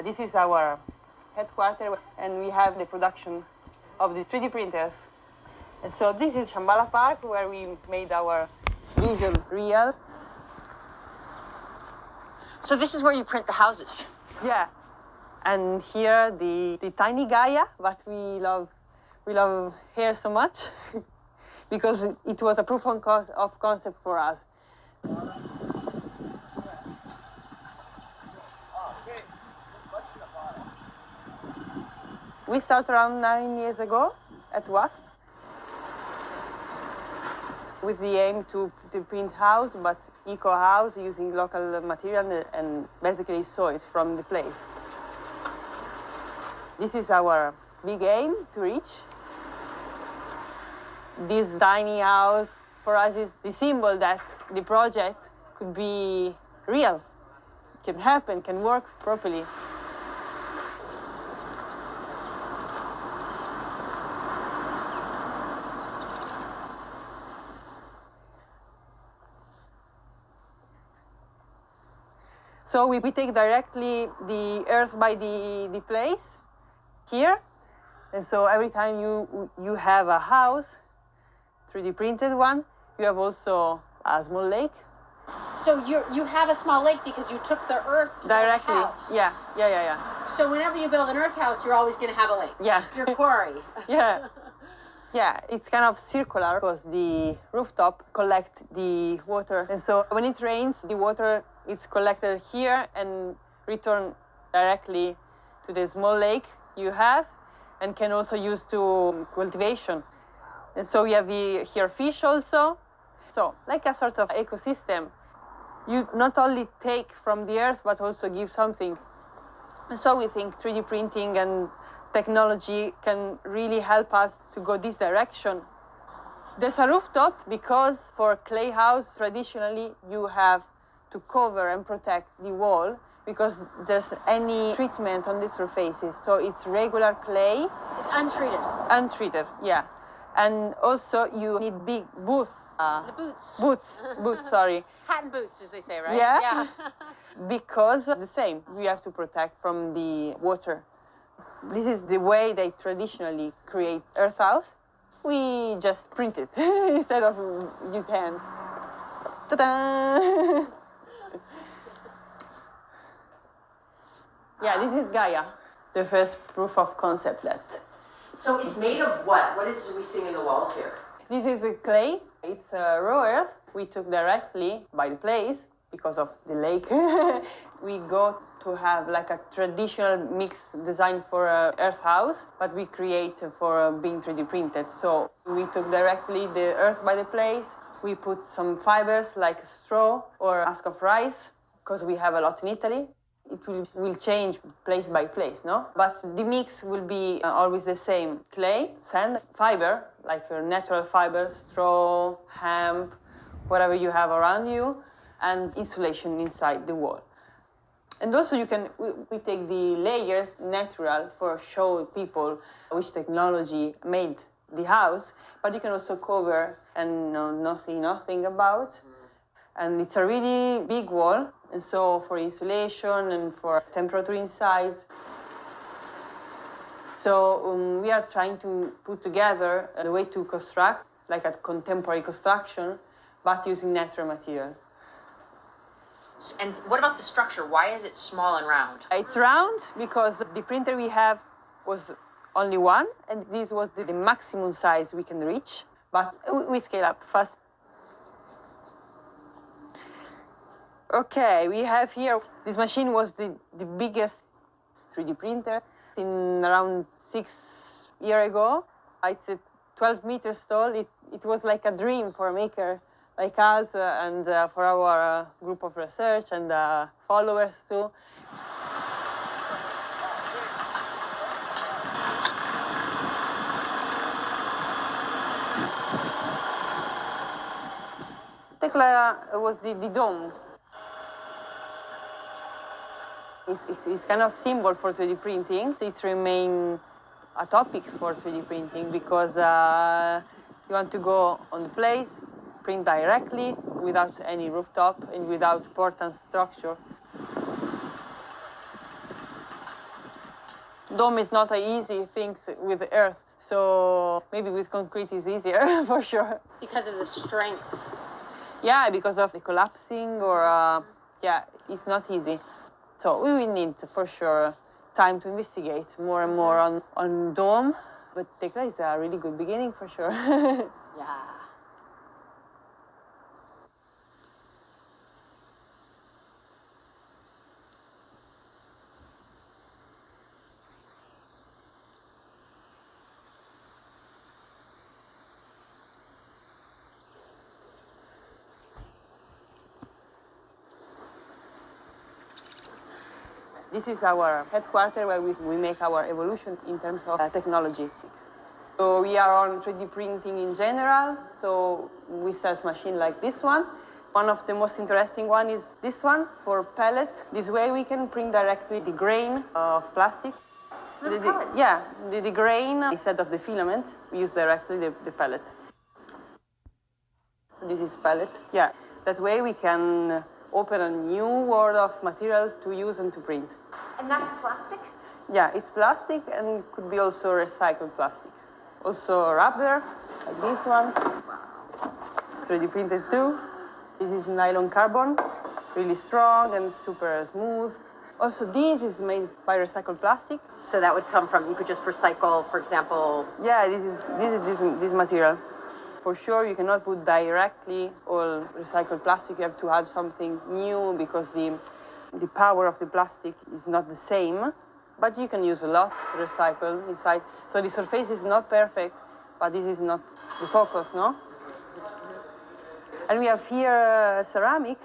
This is our headquarters, and we have the production of the 3D printers. And so this is Shambhala Park, where we made our vision real. So this is where you print the houses? Yeah. And here the tiny Gaia, but we love here so much because it was a proof of concept for us. We started around 9 years ago at WASP with the aim to print house, but eco house using local material and basically soils from the place. This is our big aim to reach. This tiny house for us is the symbol that the project could be real, can happen, can work properly. So we take directly the earth by the place here. And so every time you have a house, 3D printed one, you have also a small lake. So you have a small lake because you took the earth to directly. the house. Yeah. So whenever you build an earth house, you're always going to have a lake. Yeah. Your quarry. Yeah. Yeah, it's kind of circular because the rooftop collects the water. And so when it rains, the water is collected here and returned directly to the small lake you have and can also use to cultivation. And so we have here fish also. So like a sort of ecosystem. You not only take from the earth, but also give something. And so we think 3D printing and technology can really help us to go this direction. There's a rooftop because for clay house, traditionally, you have to cover and protect the wall because there's any treatment on the surfaces. So it's regular clay. It's untreated. Untreated, yeah. And also you need big booths. The boots. Boots, sorry. Hat and boots, as they say, right? Yeah. Because the same, we have to protect from the water. This is the way they traditionally create earth house. We just print it instead of use hands. Ta-da! Yeah, this is Gaia, the first proof of concept that. So it's made of what? What is we seeing in the walls here? This is a clay. It's a raw earth we took directly by the place because of the lake. We go to have like a traditional mix design for an earth house, but we create for being 3D printed. So we took directly the earth by the place. We put some fibers like straw or husk of rice, because we have a lot in Italy. It will change place by place, no? But the mix will be always the same. Clay, sand, fiber, like your natural fiber, straw, hemp, whatever you have around you, and insulation inside the wall. And also we take the layers natural for show people which technology made the house, but you can also cover and not see nothing about. And it's a really big wall, and so for insulation and for temperature inside. So we are trying to put together a way to construct, like a contemporary construction, but using natural material. And what about the structure? Why is it small and round? It's round because the printer we have was only one, and this was the maximum size we can reach, but we scale up fast. Okay, we have here, this machine was the biggest 3D printer in around 6 years ago. It's 12 meters tall. It was like a dream for a maker like us and for our group of research and followers too. Tecla was the dome. It's kind of symbol for 3D printing. It's remain a topic for 3D printing because you want to go on the place, print directly without any rooftop and without port and structure. Dome is not an easy thing with earth, so maybe with concrete is easier for sure. Because of the strength. Yeah, because of the collapsing or yeah, it's not easy. So we will need for sure time to investigate more and more on dome, but Tekla is a really good beginning for sure. Yeah. This is our headquarters where we make our evolution in terms of technology. So we are on 3D printing in general, so we sell machines like this one. One of the most interesting one is this one for pellet. This way we can print directly the grain of plastic. Yeah, the grain instead of the filament, we use directly the pellet. This is pellet. Yeah, that way we can open a new world of material to use and to print. And that's plastic? Yeah, it's plastic and could be also recycled plastic. Also rubber, like this one. It's 3D printed too. This is nylon carbon, really strong and super smooth. Also this is made by recycled plastic. So that would come from, you could just recycle, for example... Yeah, this is this material. For sure, you cannot put directly all recycled plastic. You have to add something new because the power of the plastic is not the same. But you can use a lot to recycle inside. So the surface is not perfect, but this is not the focus, no? And we have here ceramic.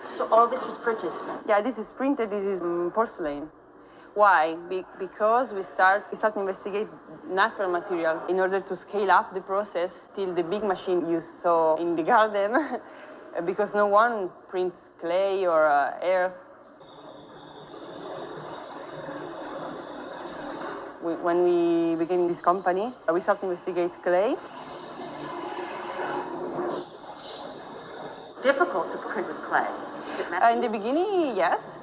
So all this was printed? Yeah, this is printed. This is porcelain. Why? Because we start to investigate natural material in order to scale up the process till the big machine you saw in the garden, because no one prints clay or earth. When we began this company, we started to investigate clay. Difficult to print with clay. In the beginning, yes.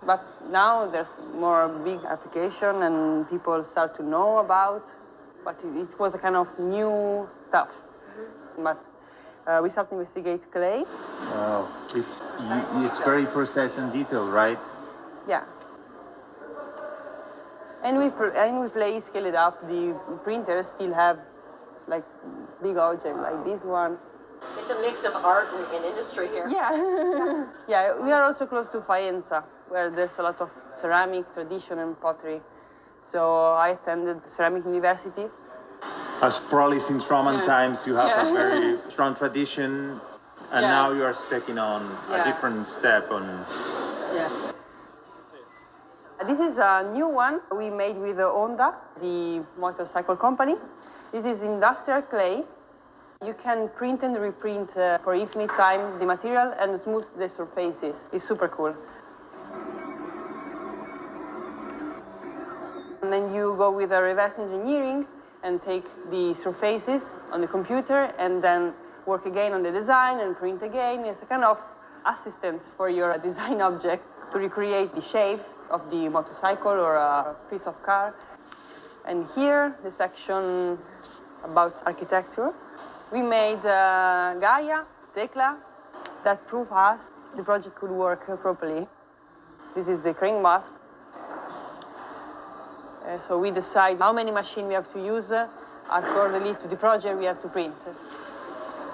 But now there's more big application and people start to know about, but it was a kind of new stuff. But we start to investigate clay. Wow, it's very precise and detailed, right? Yeah. And we play scale it up. The printers still have like big object like this one. It's a mix of art and industry here. Yeah. Yeah, we are also close to Faenza, where there's a lot of ceramic, tradition, and pottery. So I attended ceramic university. As probably since Roman times, you have a very strong tradition, and now you are taking on a different step on. Yeah. This is a new one we made with Honda, the motorcycle company. This is industrial clay. You can print and reprint for infinite time the material and smooth the surfaces. It's super cool. And then you go with a reverse engineering and take the surfaces on the computer and then work again on the design and print again. It's a kind of assistance for your design object to recreate the shapes of the motorcycle or a piece of car. And here, the section about architecture. We made Gaia, Tekla, that prove us the project could work properly. This is the crane mast. So we decide how many machines we have to use accordingly to the project we have to print.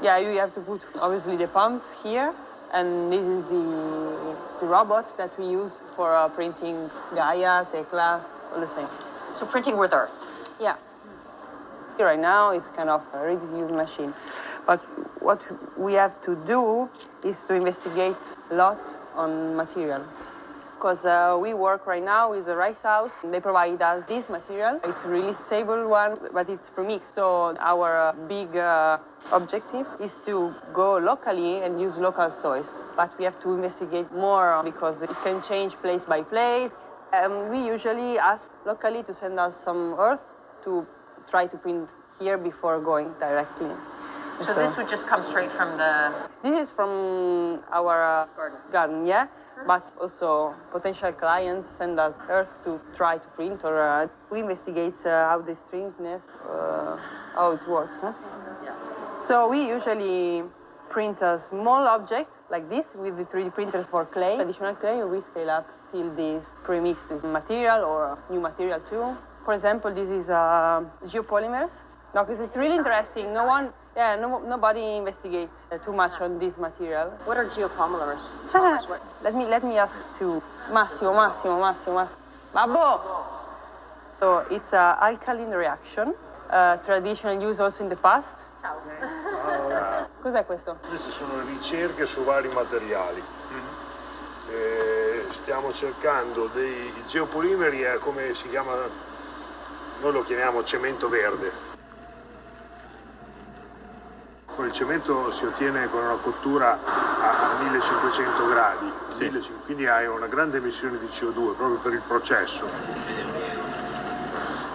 Yeah, you have to put obviously the pump here, and this is the robot that we use for printing Gaia, Tekla, all the same. So printing with earth? Yeah. Right now it's kind of a ready-to-use machine. But what we have to do is to investigate a lot on material. Because we work right now with the rice house. They provide us this material. It's a really stable one, but it's premixed. So our big objective is to go locally and use local soils. But we have to investigate more because it can change place by place. We usually ask locally to send us some earth to try to print here before going directly. So this would just come straight from the... This is from our garden, yeah. but also potential clients send us earth to try to print, or we investigate how the stringiness, how it works. Huh? Yeah. So we usually print a small object like this with the 3D printers for clay. Additional clay, we scale up till this pre-mixed this material or new material too. For example, this is geopolymers. No, because it's really interesting. Nobody investigates too much on this material. What are geopolymers? What? Let me ask to Massimo. Babbo! So it's an alkaline reaction, traditionally used also in the past. Cos'è questo? Queste sono ricerche su vari materiali. Stiamo cercando dei geopolimeri, è come si chiama, noi lo chiamiamo cemento verde. Poi il cemento si ottiene con una cottura a 1500 gradi, Sì. Quindi hai una grande emissione di CO2 proprio per il processo.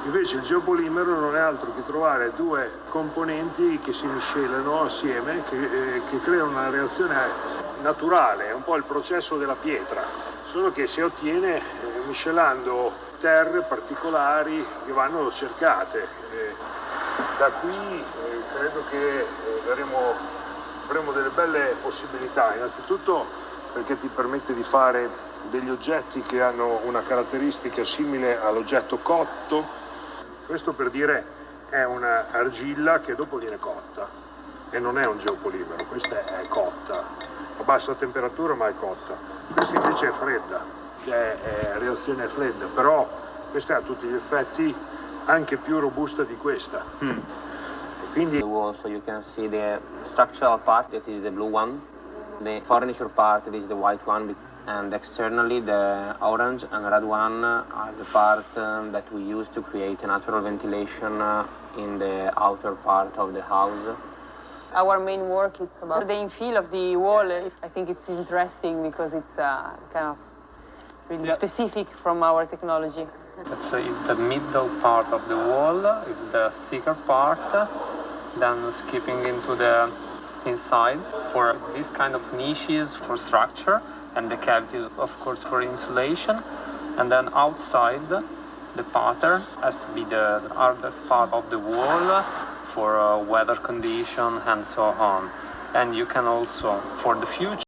Invece il geopolimero non è altro che trovare due componenti che si miscelano assieme, che creano una reazione naturale, è un po' il processo della pietra, solo che si ottiene miscelando terre particolari che vanno cercate. Da qui credo che avremo delle belle possibilità, innanzitutto perché ti permette di fare degli oggetti che hanno una caratteristica simile all'oggetto cotto. Questo per dire è una argilla che dopo viene cotta e non è un geopolimero, questa è cotta, a bassa temperatura ma è cotta. Questa invece è fredda, è reazione fredda, però questa ha tutti gli effetti anche più robusta di questa. Quindi The wall, so you can see the structural part, that is the blue one, the furniture part, that is the white one, and externally the orange and red one are the part that we use to create a natural ventilation in the outer part of the house. Our main work is about the infill of the wall. I think it's interesting because it's kind of really specific from our technology. Let's say the middle part of the wall is the thicker part, then skipping into the inside for this kind of niches for structure, and the cavities of course for insulation, and then outside the pattern has to be the hardest part of the wall for weather condition and so on. And you can also, for the future,